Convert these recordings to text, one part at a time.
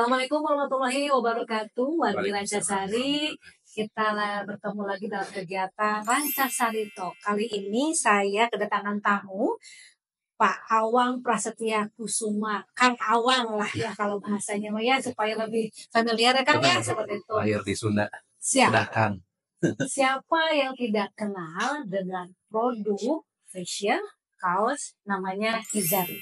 Assalamualaikum warahmatullahi wabarakatuh. Wargi Waalaikumsalam. Rancasari, kita bertemu lagi dalam kegiatan Rancasari Talk. Kali ini saya kedatangan tamu Pak Awang Prasetya Kusuma, Kang Awang lah ya kalau bahasanya ya supaya lebih familiar ya Kang ya seperti itu. Lahir di Sunda. Siap. Udah Kang. Siapa yang tidak kenal dengan produk fashion kaos namanya Kizaru.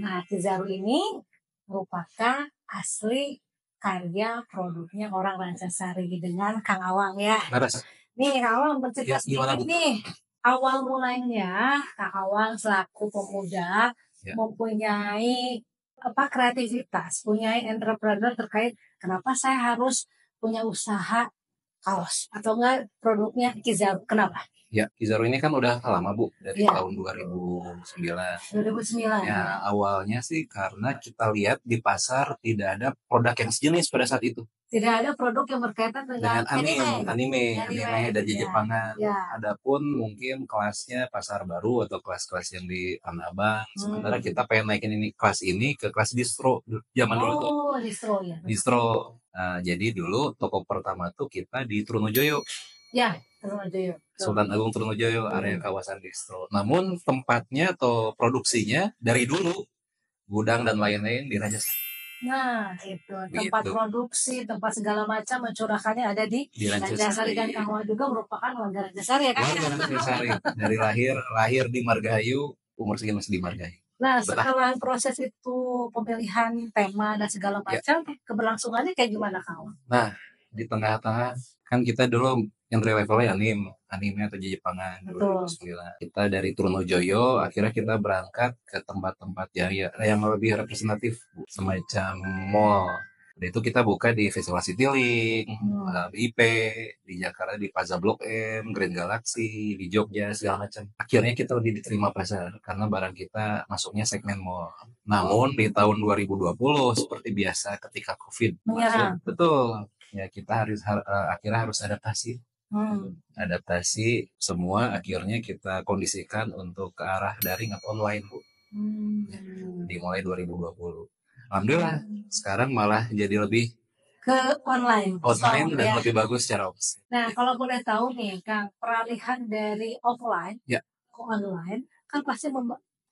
Nah, Kizaru ini merupakan asli karya produknya orang Rancasari dengan Kang Awang ya. Laras. Nih Kang Awang bercerita Ya, gimana, sedikit Bu? nih. Awal mulanya Kang Awang selaku pemuda Ya. mempunyai kreativitas, punya entrepreneur terkait kenapa saya harus punya usaha kaos atau enggak produknya Kizaru. Kenapa? Ya, Kizaru ini kan udah lama, Bu, dari Ya. tahun 2009. 2009 Ya, awalnya sih karena kita lihat di pasar tidak ada produk yang sejenis pada saat itu. Tidak ada produk yang berkaitan dengan anime dan Ya. Jepangan. Ya. Adapun mungkin kelasnya pasar baru atau kelas-kelas yang di Tanah Abang. Sementara kita pengen naikin kelas ini ke kelas distro zaman dulu tuh. Oh, distro ya. Distro. Nah, jadi dulu toko pertama tuh kita di Trunojoyo. Ya, Trunojoyo. Sultan Agung Trunojoyo, area kawasan distro. Namun tempatnya atau produksinya dari dulu gudang dan lain-lain di Rajasari. Nah, itu tempat produksi, tempat segala macam mencurahkannya ada di Rancasari, dan Kang Awang juga merupakan warga Rancasari ya Kang? Warga Rancasari. Dari lahir di Margahayu, umur segini masih di Margahayu. Nah, setelah proses itu pemilihan tema dan segala macam, keberlangsungannya kayak gimana Kang Awang? Nah, di tengah-tengah kan kita dulu entry levelnya anime atau Jepangan. Kita dari Trunojoyo akhirnya kita berangkat ke tempat-tempat yang lebih representatif, semacam mall. Dan itu kita buka di Festival Citylink, BIP, di Jakarta di Plaza Blok M, Grand Galaxy, di Jogja segala macam. Akhirnya kita lebih diterima pasar karena barang kita masuknya segmen mall. Namun di tahun 2020 seperti biasa ketika COVID masuk, betul. Ya kita akhirnya harus adaptasi. Adaptasi semua akhirnya kita kondisikan untuk ke arah daring atau online, Bu. Dimulai 2020. Alhamdulillah sekarang malah jadi lebih ke online dan lebih bagus secara omset. Nah, kalau boleh tahu nih Kang, peralihan dari offline ke online kan pasti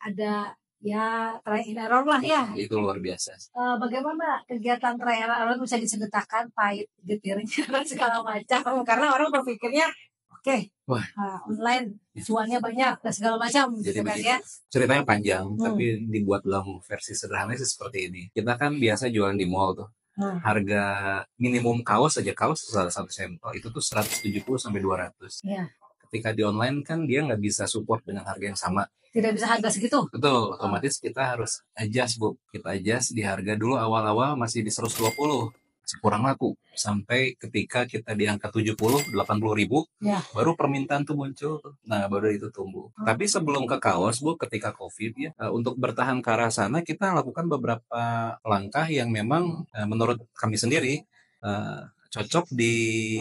ada ya try and error lah ya. Itu luar biasa. Bagaimana kegiatan try and error bisa diceritakan pahit getirnya dan segala macam karena orang berpikirnya online cuannya banyak dan segala macam. Jadi ya. Ceritanya panjang tapi dibuat dalam versi sederhana sih seperti ini. Kita kan biasa jualan di mall tuh. Harga minimum kaos salah satu sampel itu tuh 170 sampai 200. Iya. Ketika di online kan dia nggak bisa support dengan harga yang sama. Tidak bisa harga segitu. Betul, otomatis kita harus adjust, Bu. Kita adjust di harga dulu awal-awal masih di 120. Kurang laku. Sampai ketika kita di angka 70, 80 ribu, baru permintaan tuh muncul. Nah, baru itu tumbuh. Tapi sebelum ke kaos, Bu, ketika COVID ya, untuk bertahan ke arah sana, kita lakukan beberapa langkah yang memang menurut kami sendiri cocok di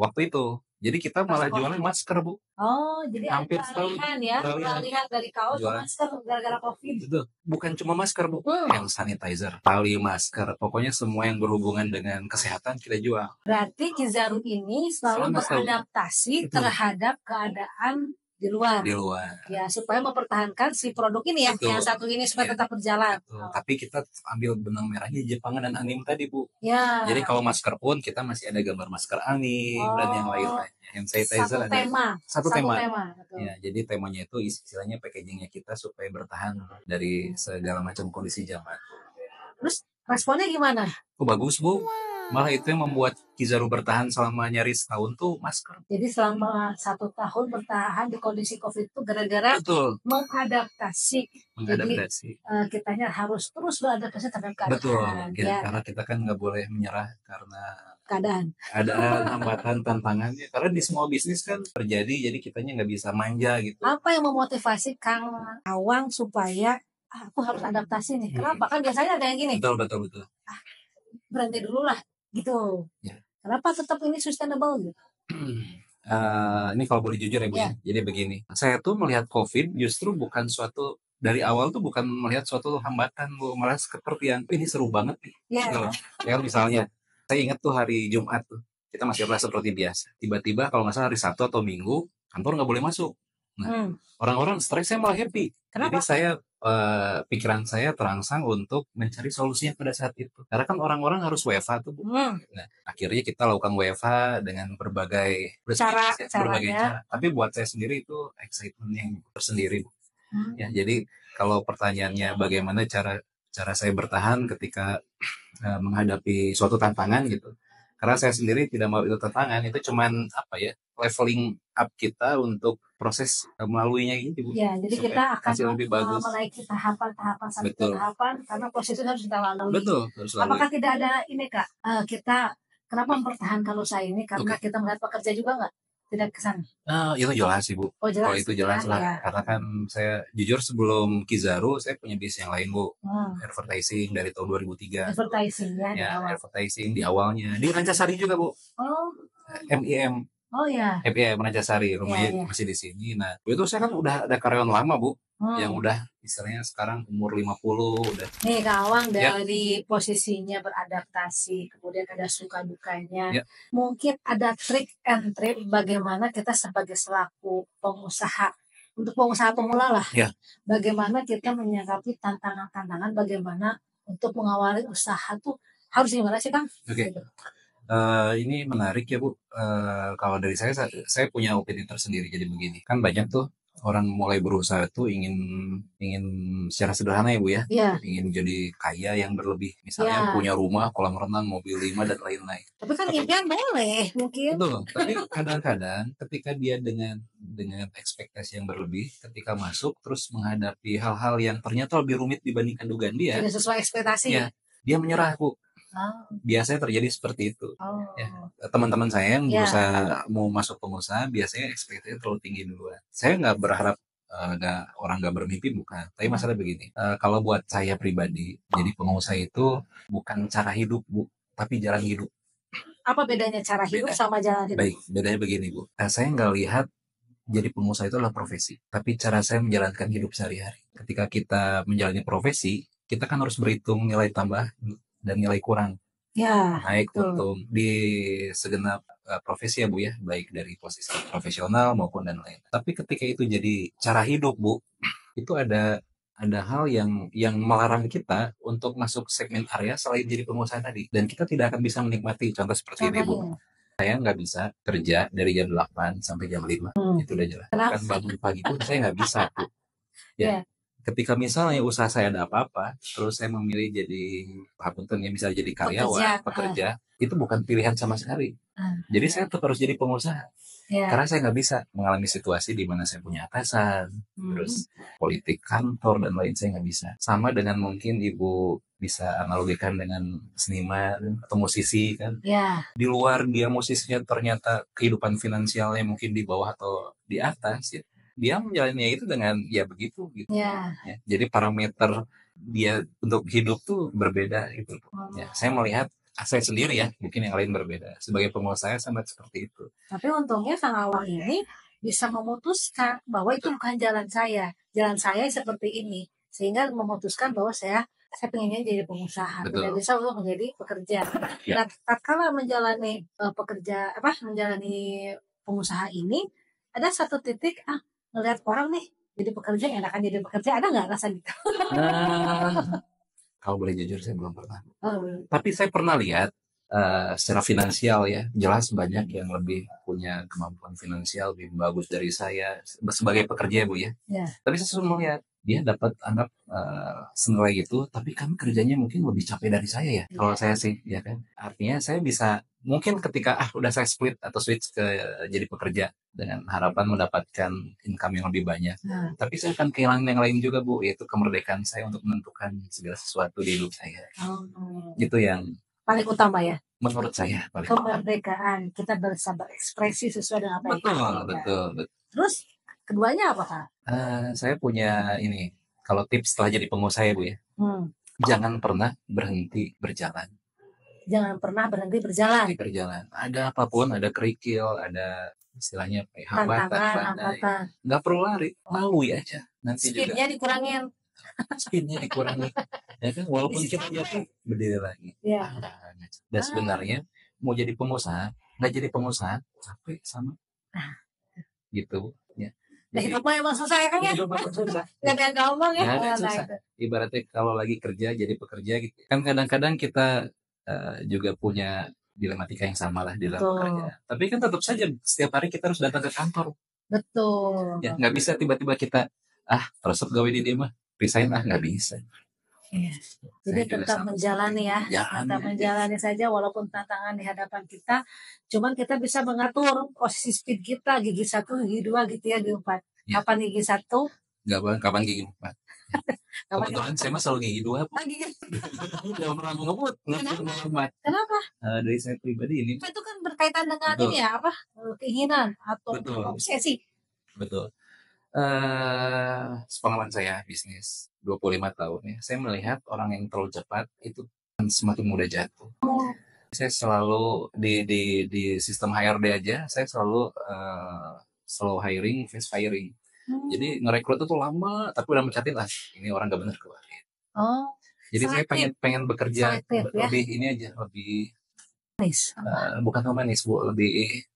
waktu itu. Jadi kita malah jualan masker, Bu. Oh, jadi hampir peralihan ya, peralihan dari kaos ke masker gara-gara COVID. Itu bukan cuma masker, Bu, hand sanitizer, tali masker, pokoknya semua yang berhubungan dengan kesehatan kita jual. Berarti Kizaru ini selalu beradaptasi terhadap keadaan di luar. Ya, supaya mempertahankan si produk ini ya, yang satu ini supaya tetap berjalan. Tapi kita ambil benang merahnya Jepangan dan anime tadi, Bu. Ya. Jadi kalau masker pun kita masih ada gambar masker anime dan yang lain-lainnya. Hand sanitizer satu tema. Ya, jadi temanya itu istilahnya packagingnya kita supaya bertahan dari segala macam kondisi zaman. Terus responnya gimana? Bagus, Bu. Malah itu yang membuat Kizaru bertahan selama nyaris tahun tuh masker. Jadi selama 1 tahun bertahan di kondisi COVID itu gara-gara mengadaptasi. Jadi kitanya harus terus beradaptasi terhadap keadaan. Betul, karena kita kan nggak boleh menyerah karena keadaan. Ada hambatan tantangannya. Karena di semua bisnis kan terjadi, jadi kitanya nggak bisa manja gitu. Apa yang memotivasi Kang Awang supaya aku harus adaptasi nih? Kenapa? Kan biasanya ada yang gini. Betul. Berhenti dulu lah. Gitu. Ya. Kenapa tetap ini sustainable gitu? Ini kalau boleh jujur ya, Bu. Jadi begini, saya tuh melihat COVID justru bukan suatu dari awal tuh bukan melihat suatu hambatan, Bu, malah seperti yang ini seru banget nih. Iya. Gitu loh. Ya misalnya, saya ingat tuh hari Jumat tuh, kita masih kelas seperti biasa. Tiba-tiba kalau nggak salah hari Sabtu atau Minggu, kantor nggak boleh masuk. Nah, orang-orang stresnya malah happy. Jadi Kenapa? saya pikiran saya terangsang untuk mencari solusinya pada saat itu. Karena kan orang-orang harus WFH tuh, Bu. Nah, akhirnya kita lakukan WFH dengan berbagai Caranya. Tapi buat saya sendiri itu excitement yang tersendiri, Bu. Ya, jadi kalau pertanyaannya bagaimana cara cara saya bertahan ketika menghadapi suatu tantangan gitu. Karena saya sendiri tidak mau itu tantangan, itu cuman apa ya, leveling up kita untuk proses melaluinya gitu, Bu. Ya, jadi Supaya kita akan hasil lebih bagus. menaiki tahapan-tahapan sampai ke Betul. tahapan karena proses itu harus kita lalui. Betul, harus lalui. Apakah tidak ada ini Kak, kita kenapa mempertahankan usaha ini karena kita melihat pekerja juga nggak? Tidak ke sana? Itu jelas sih, Bu. Oh jelas. Kalau itu jelas lah. Ya. Karena kan saya jujur sebelum Kizaru, saya punya bisnis yang lain, Bu. Advertising dari tahun 2003. Advertising ya, di awal. Advertising di awalnya. Di Rancasari juga, Bu. Oh. MIM. Oh ya. MIM Rancasari, rumahnya masih di sini. Nah, itu saya kan udah ada karyawan lama, Bu. Yang udah istilahnya sekarang umur 50 udah. Nih Kak Awang, dari posisinya beradaptasi, kemudian ada suka dukanya. Mungkin ada trik and trick bagaimana kita sebagai selaku pengusaha, untuk pengusaha pemula lah. Bagaimana kita menyikapi tantangan-tantangan, bagaimana untuk mengawali usaha tuh harus gimana sih Kang? Oke. Ini menarik ya Bu. Kalau dari saya punya opini tersendiri. Jadi begini, kan banyak tuh orang mulai berusaha tuh ingin secara sederhana ya Bu ya, ingin jadi kaya yang berlebih, misalnya punya rumah, kolam renang, mobil 5 dan lain-lain. Tapi kan impian boleh mungkin. Betul. Tapi kadang-kadang ketika dia dengan ekspektasi yang berlebih, ketika masuk terus menghadapi hal-hal yang ternyata lebih rumit dibandingkan dugaan dia, tidak sesuai ekspektasi. Ya, dia menyerah Bu. Biasanya terjadi seperti itu. Teman-teman saya yang berusaha mau masuk pengusaha biasanya ekspektasinya terlalu tinggi duluan. Saya nggak berharap orang nggak bermimpi, bukan. Tapi masalah begini, kalau buat saya pribadi, jadi pengusaha itu bukan cara hidup Bu, tapi jalan hidup. Apa bedanya cara hidup sama jalan hidup? Baik, bedanya begini Bu. Saya nggak lihat jadi pengusaha itu adalah profesi, tapi cara saya menjalankan hidup sehari-hari. Ketika kita menjalani profesi, kita kan harus berhitung nilai tambah dan nilai kurang. Naik untung di segenap profesi ya Bu ya, baik dari posisi profesional maupun dan lain. Tapi ketika itu jadi cara hidup Bu, itu ada hal yang melarang kita untuk masuk segmen area selain jadi pengusaha tadi, dan kita tidak akan bisa menikmati. Contoh seperti ini Bu, saya nggak bisa kerja dari jam 8 sampai jam 5, itu udah jelas. Kan bangun pagi pun saya nggak bisa Bu. Ketika misalnya usaha saya ada apa-apa, terus saya memilih jadi misalnya jadi karyawan, pekerja, itu bukan pilihan sama sekali. Jadi saya tetap harus jadi pengusaha. Karena saya nggak bisa mengalami situasi di mana saya punya atasan, terus politik kantor dan lain, saya nggak bisa. Sama dengan mungkin Ibu bisa analogikan dengan seniman atau musisi kan. Di luar dia musisinya ternyata kehidupan finansialnya mungkin di bawah atau di atas ya. Dia menjalannya itu dengan ya begitu gitu. Jadi parameter dia untuk hidup tuh berbeda gitu. Saya melihat saya sendiri ya, mungkin yang lain berbeda. Sebagai pengusaha sangat seperti itu. Tapi untungnya Kang Awang ini bisa memutuskan bahwa itu bukan jalan saya. Jalan saya seperti ini. Sehingga memutuskan bahwa saya pengennya jadi pengusaha. Tidak bisa untuk menjadi pekerja. Nah, tatkala menjalani menjalani pengusaha ini, ada satu titik ngelihat orang nih jadi pekerja, enakan jadi pekerja, ada nggak rasa gitu? Kalau boleh jujur saya belum pernah. Tapi saya pernah lihat secara finansial ya, jelas banyak yang lebih punya kemampuan finansial lebih bagus dari saya sebagai pekerja Bu ya. Tapi saya selalu melihat dia dapat anggap senilai itu, tapi kan kerjanya mungkin lebih capek dari saya ya. Kalau saya sih ya kan, artinya saya bisa mungkin ketika udah saya split atau switch ke jadi pekerja dengan harapan mendapatkan income yang lebih banyak. Tapi saya akan kehilangan yang lain juga Bu, yaitu kemerdekaan saya untuk menentukan segala sesuatu di hidup saya. Itu yang paling utama ya. Menurut saya paling kemerdekaan, kita bisa berekspresi sesuai dengan apa yang kita inginkan. Betul. Terus keduanya apa Kak? Saya punya ini, kalau tips setelah jadi pengusaha Bu ya, jangan pernah berhenti berjalan. Jangan pernah berhenti berjalan. Ada apapun, ada kerikil, ada istilahnya apa ya, hambatan, Tantangan, badai. hambatan. Nggak perlu lari, lalui aja. Nanti juga Speednya dikurangin. speednya dikurangi. Ya kan, walaupun Isi kita capek. jatuh berdiri lagi. Ya. Dan sebenarnya mau jadi pengusaha, nggak jadi pengusaha, capek sama gitu. Ya. Nah, Jadi hidup mah emang susah ya kan ya? hidup apa susah. Gak ada gampang ya? Nggak ada Nah, susah. itu. Ibaratnya kalau lagi kerja jadi pekerja gitu. Kan kadang-kadang kita juga punya dilematika yang sama lah di dalam Betul. pekerjaan. Tapi kan tetap saja setiap hari kita harus datang ke kantor. Betul. Ya, nggak bisa tiba-tiba kita resep gawe di dia mah resign nggak bisa. Iya. Jadi Saya juga tetap sama. menjalani ya, Jalani tetap aja. menjalani saja walaupun tantangan di hadapan kita. Cuman kita bisa mengatur posisi speed kita, gigi 1, gigi 2, gitu ya, gigi 4. Ya. Kapan gigi 1? Nggak bang, kapan gigi 4? Kapan Kebetulan saya mah selalu gigi 2. gigi? Jangan pernah ngebut, ngebut. Kenapa? Dari saya pribadi ini. Itu kan berkaitan dengan Betul. ini ya, apa? Keinginan atau Betul. obsesi. Betul. Pengalaman saya bisnis 25 tahun ya, saya melihat orang yang terlalu cepat itu semakin mudah jatuh. Saya selalu di sistem HRD aja, saya selalu slow hiring, fast firing. Jadi ngerekrut itu lama, tapi udah mencatin ini orang gak bener keluarin. Oh. Jadi saya pengen bekerja Selektif, ya? lebih ini aja, lebih Manis. bukan humanis Bu,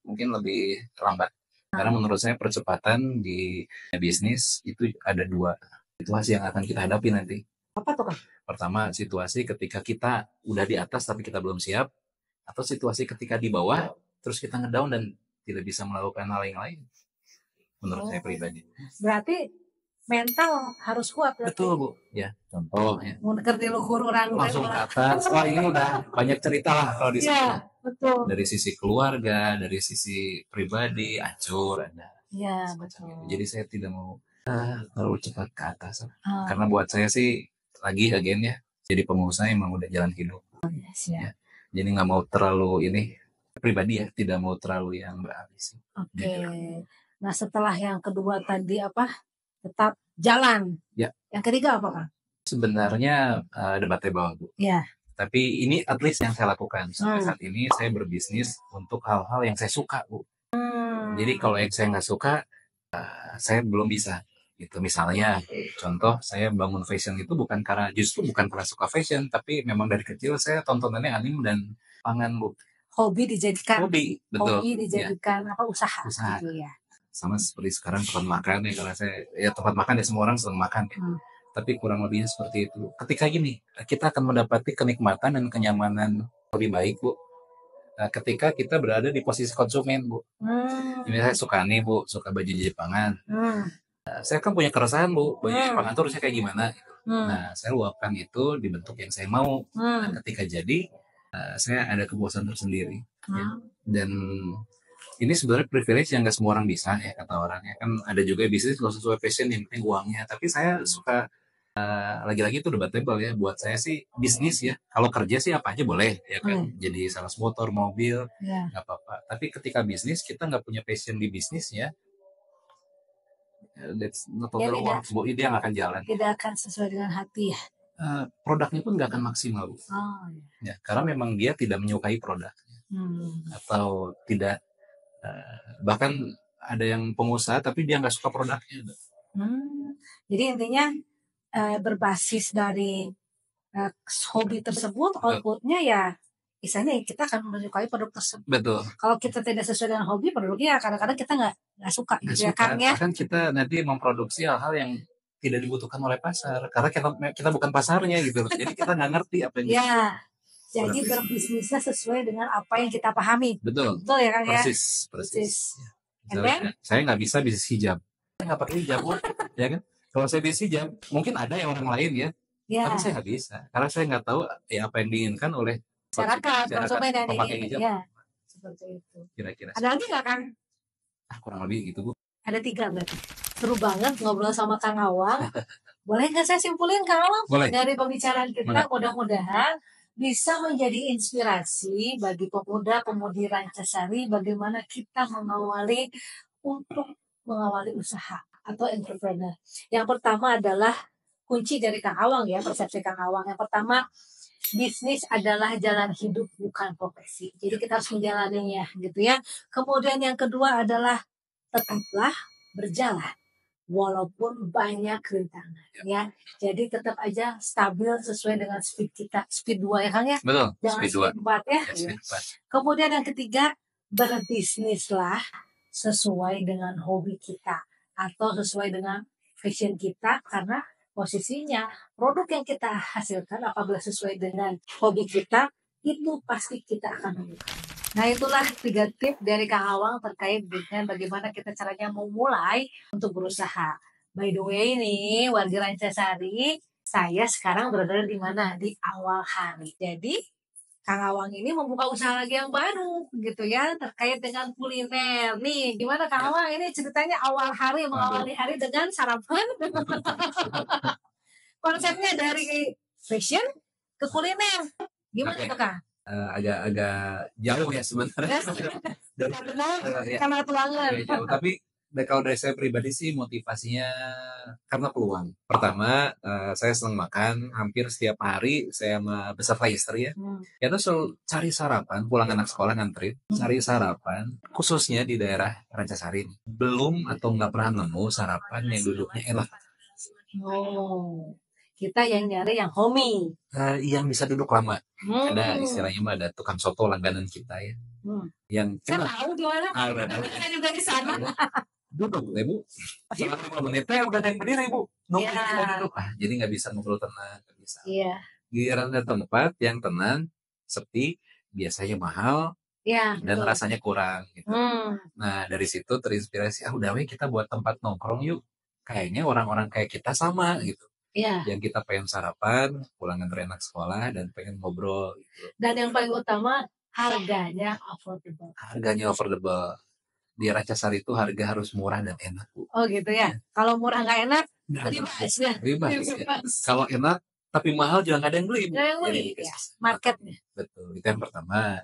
mungkin lebih lambat. Karena menurut saya percepatan di bisnis itu ada 2 situasi yang akan kita hadapi nanti. Apa tuh Kang? Pertama, situasi ketika kita udah di atas tapi kita belum siap, atau situasi ketika di bawah terus kita ngedown dan tidak bisa melakukan hal yang lain. Menurut saya pribadi. Berarti mental harus kuat. Betul Bu. Ya, contoh ya. Mengerti luhur orang Langsung ke atas. Wah, ini udah banyak cerita lah kalau di sini. Ya, betul. Dari sisi keluarga, dari sisi pribadi, hancur ada. Ya, Semacam betul. itu. Jadi saya tidak mau terlalu cepat ke atas. Karena buat saya sih lagi again ya, jadi pengusaha emang udah jalan hidup. Yes, ya. Jadi nggak mau terlalu ini pribadi ya, tidak mau terlalu yang berambisi. Oke. Nah, setelah yang kedua tadi apa? Tetap jalan. Ya. Yang ketiga apa Kang? Sebenarnya debatable Bu. Ya. Tapi ini at least yang saya lakukan sampai saat ini, saya berbisnis untuk hal-hal yang saya suka Bu. Jadi kalau yang saya nggak suka, saya belum bisa. Gitu. Misalnya, contoh saya bangun fashion itu bukan karena suka fashion, tapi memang dari kecil saya tontonannya anime dan pangan Bu. Hobi dijadikan. Betul. Hobi dijadikan apa usaha. Gitu ya. Sama seperti sekarang tempat makan ya, kalau saya tempat makan ya semua orang senang makan ya. Tapi kurang lebihnya seperti itu. Ketika gini, kita akan mendapati kenikmatan dan kenyamanan lebih baik Bu. Ketika kita berada di posisi konsumen Bu. Ini saya suka nih Bu, suka baju Jepangan. Saya kan punya keresahan Bu, baju Jepangan itu harusnya kayak gimana. Nah, saya luapkan itu di bentuk yang saya mau. Nah, ketika jadi, saya ada kepuasan tersendiri. Ya. Dan ini sebenarnya privilege yang gak semua orang bisa ya, kata orangnya. Kan ada juga bisnis kalau sesuai passion yang penting uangnya. Tapi saya suka, lagi-lagi itu debatable ya. Buat saya sih bisnis ya. Kalau kerja sih apa aja boleh ya kan. Jadi sales motor, mobil, gak apa-apa. Tapi ketika bisnis kita gak punya passion di bisnis ya, that's not total work. Dia gak akan jalan. Tidak akan sesuai dengan hati ya. Produknya pun gak akan maksimal Bu. Ya, karena memang dia tidak menyukai produknya. Atau tidak, bahkan ada yang pengusaha tapi dia nggak suka produknya. Jadi intinya berbasis dari hobi tersebut, outputnya ya misalnya kita akan menyukai produk tersebut. Betul. Kalau kita tidak sesuai dengan hobi, produknya kadang-kadang kita nggak suka. Ya, kan ya. Bahkan kita nanti memproduksi hal-hal yang tidak dibutuhkan oleh pasar karena kita bukan pasarnya gitu. Jadi kita nggak ngerti apa yang jadi berbisnisnya sesuai dengan apa yang kita pahami. Betul ya Kang ya. Persis. Ya. Saya nggak bisa bisnis hijab. Saya nggak pakai hijab ya kan. Kalau saya bisnis hijab mungkin ada yang orang lain ya. Tapi saya nggak bisa karena saya nggak tahu ya apa yang diinginkan oleh masyarakat konsumen dan pemakai hijab. Ya, seperti itu. Kira-kira. Ada lagi nggak Kang? Kurang lebih gitu Bu. Ada 3 berarti. Seru banget ngobrol sama Kang Awang. Boleh nggak saya simpulin Kang Awang? Boleh. Dari pembicaraan kita mudah-mudahan bisa menjadi inspirasi bagi pemuda-pemudi Rancasari bagaimana kita mengawali usaha atau entrepreneur. Yang pertama adalah kunci dari Kang Awang ya, persepsi Kang Awang. Yang pertama, bisnis adalah jalan hidup bukan profesi. Jadi kita harus menjalaninya gitu ya. Kemudian yang kedua adalah tetaplah berjalan walaupun banyak rintangan ya. Jadi tetap aja stabil sesuai dengan speed kita. Speed 2 ya Kang ya. Betul. Jangan Speed 2. speed 4 ya. Ya, speed 4. Kemudian yang ketiga, berbisnislah sesuai dengan hobi kita atau sesuai dengan passion kita, karena posisinya produk yang kita hasilkan apabila sesuai dengan hobi kita itu pasti kita akan menemukan. Nah itulah 3 tips dari Kang Awang terkait dengan bagaimana kita caranya memulai untuk berusaha. By the way nih warga Rancasari, saya sekarang berada di mana? Di awal hari. Jadi Kang Awang ini membuka usaha lagi yang baru gitu ya terkait dengan kuliner. Nih, gimana Kang Awang ini ceritanya awal hari mengawali hari dengan sarapan. Konsepnya dari fashion ke kuliner. Gimana tuh Kang? Agak jauh ya sebenarnya. Benar, karena tulangan. Jauh. Tapi kalau dari saya pribadi sih motivasinya karena peluang. Pertama, saya senang makan. Hampir setiap hari saya sama beserta istri ya. Ya terus selalu cari sarapan. Pulang anak sekolah ngantri, cari sarapan. Khususnya di daerah Rancasari. Belum atau nggak pernah nemu sarapan yang duduknya enak. Oh, kita yang nyari yang homey. Yang bisa duduk lama. Ada istilahnya mah ada tukang soto langganan kita ya. Yang Saya tahu di mana. Saya juga di sana. Duduk, Ibu. Selama 5 menit udah ada yang berdiri, Ibu. Nunggu kita duduk. Jadi nggak bisa ngobrol tenang, nggak bisa. Iya. Giliran ada tempat yang tenang, sepi, biasanya mahal, dan betul. rasanya kurang. Gitu. Nah dari situ terinspirasi, udah weh kita buat tempat nongkrong yuk. Kayaknya orang-orang kayak kita sama gitu. Yang kita pengen sarapan, pulang nganter anak sekolah, dan pengen ngobrol. Gitu. Dan yang paling utama, harganya affordable. Harganya affordable. Di Rancasari itu harga harus murah dan enak, Bu. Oh gitu ya. Kalau murah nggak enak, ribas ya. Kalau enak tapi mahal juga nggak ada yang beli. Jadi marketnya. Betul. Itu yang pertama.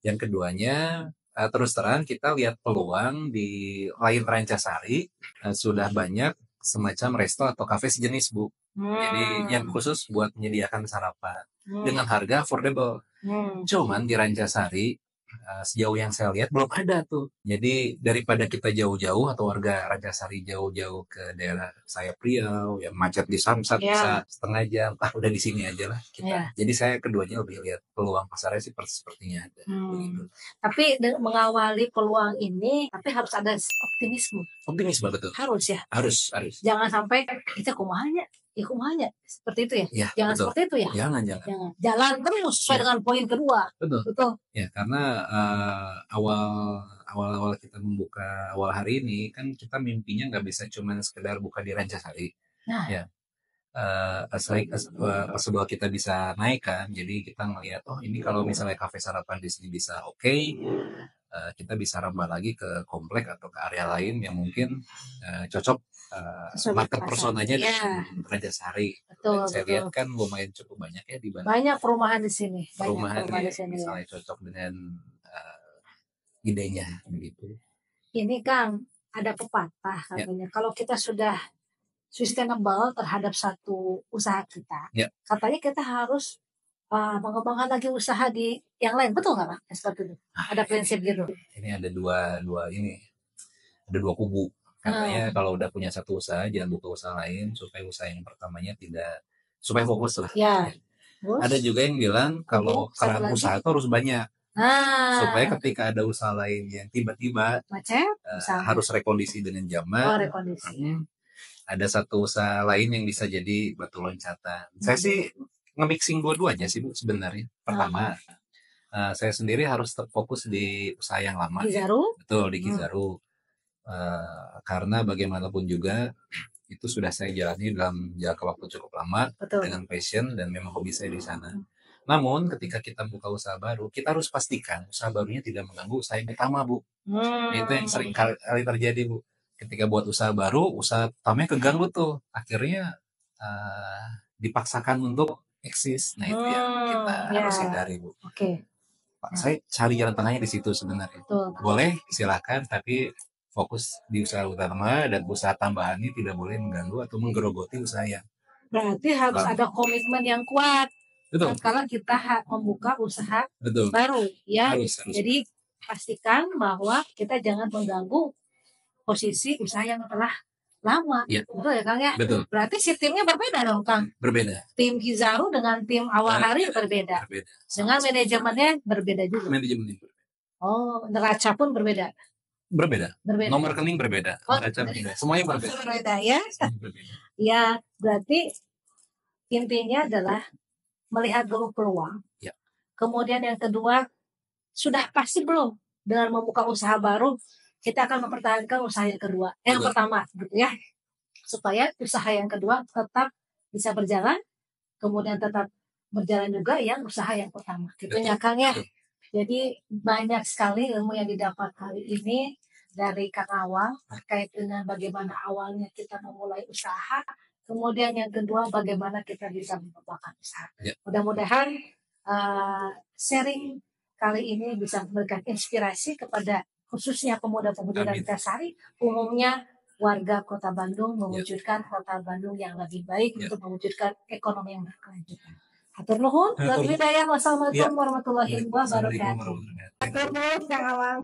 Yang keduanya, terus terang kita lihat peluang di lain Rancasari sudah banyak semacam resto atau kafe sejenis, Bu. Jadi yang khusus buat menyediakan sarapan dengan harga affordable. Cuman di Rancasari sejauh yang saya lihat belum ada tuh. Jadi daripada kita jauh-jauh atau warga Rancasari jauh-jauh ke daerah saya Priau, yang macet di Samsat bisa setengah jam, udah di sini aja lah kita. Jadi saya keduanya lebih lihat peluang pasarnya sih sepertinya ada. Tapi mengawali peluang ini, tapi harus ada optimisme. Optimisme betul. Harus ya. Harus. Jangan sampai kita kumahanya. Seperti itu ya. Jangan betul. Seperti itu ya. Jangan. Jalan terus sesuai dengan poin kedua. Betul. Ya karena awal kita membuka awal hari ini kan kita mimpinya nggak bisa cuma sekedar buka di Rancasari. Ya. Sebelum kita bisa naik kan, jadi kita ngelihat ini kalau misalnya kafe sarapan di sini bisa oke, kita bisa rambah lagi ke komplek atau ke area lain yang mungkin cocok market personanya di Rancasari. Betul. Saya lihat kan lumayan cukup banyak ya di Bandung. Banyak perumahan di sini. Perumahan di sini misalnya cocok dengan idenya begitu. Ini Kang, ada pepatah katanya kalau kita sudah sustainable terhadap satu usaha kita, katanya kita harus mengembangkan lagi usaha di yang lain, betul nggak Pak? Seperti itu. Ada prinsip gitu. Ini ada dua kubu. Katanya kalau udah punya satu usaha jangan buka usaha lain supaya usaha yang pertamanya supaya fokus lah. Ada juga yang bilang kalau keran usaha itu harus banyak. Supaya ketika ada usaha lain yang tiba-tiba harus rekondisi dengan zaman. Ada satu usaha lain yang bisa jadi batu loncatan. Saya sih nge-mixing dua-duanya sih Bu sebenarnya. Pertama, saya sendiri harus fokus di usaha yang lama. Kizaru? Betul, di Kizaru. Karena bagaimanapun juga itu sudah saya jalani dalam jangka waktu cukup lama. Betul. Dengan passion dan memang hobi saya di sana. Namun ketika kita buka usaha baru, kita harus pastikan usaha barunya tidak mengganggu usaha yang pertama, Bu. Itu yang sering kali terjadi, Bu. Ketika buat usaha baru, usaha pertamanya keganggu tuh. Akhirnya dipaksakan untuk eksis. Nah itu yang kita harus hindari, Bu. Pak, saya cari jalan tengahnya di situ sebenarnya. Boleh, silakan, tapi fokus di usaha utama dan usaha tambahan ini tidak boleh mengganggu atau menggerogoti usaha yang. Berarti harus ada komitmen yang kuat. Betul. Kalau kita membuka usaha Betul. baru, ya. Harus. Jadi pastikan bahwa kita jangan mengganggu posisi usaha yang telah lama. Ya. Betul ya Kang ya? Betul. Berarti si timnya berbeda dong Kang? Berbeda. Tim Kizaru dengan tim awal hari berbeda. Dengan manajemennya berbeda juga. Manajemennya berbeda. Oh, neraca pun berbeda. Berbeda. Nomor rekening berbeda. Neraca berbeda. Semuanya berbeda. Berbeda ya. Berbeda. Ya, berarti intinya adalah melihat dulu peluang. Ya. Kemudian yang kedua, sudah pasti belum dengan membuka usaha baru kita akan mempertahankan usaha yang kedua, yang pertama, gitu ya, supaya usaha yang kedua tetap bisa berjalan, kemudian tetap berjalan juga yang usaha yang pertama, gitu ya Kang ya. Jadi banyak sekali ilmu yang didapat kali ini dari Kang Awang terkait dengan bagaimana awalnya kita memulai usaha, kemudian yang kedua bagaimana kita bisa mengembangkan usaha. Mudah-mudahan sharing kali ini bisa memberikan inspirasi kepada khususnya pemuda-pemuda dan Antasari, umumnya warga Kota Bandung mewujudkan Kota Bandung yang lebih baik untuk mewujudkan ekonomi yang berkelanjutan. Hatur nuhun, wassalamualaikum warahmatullahi wabarakatuh. Hatur nuhun, Kang Awang.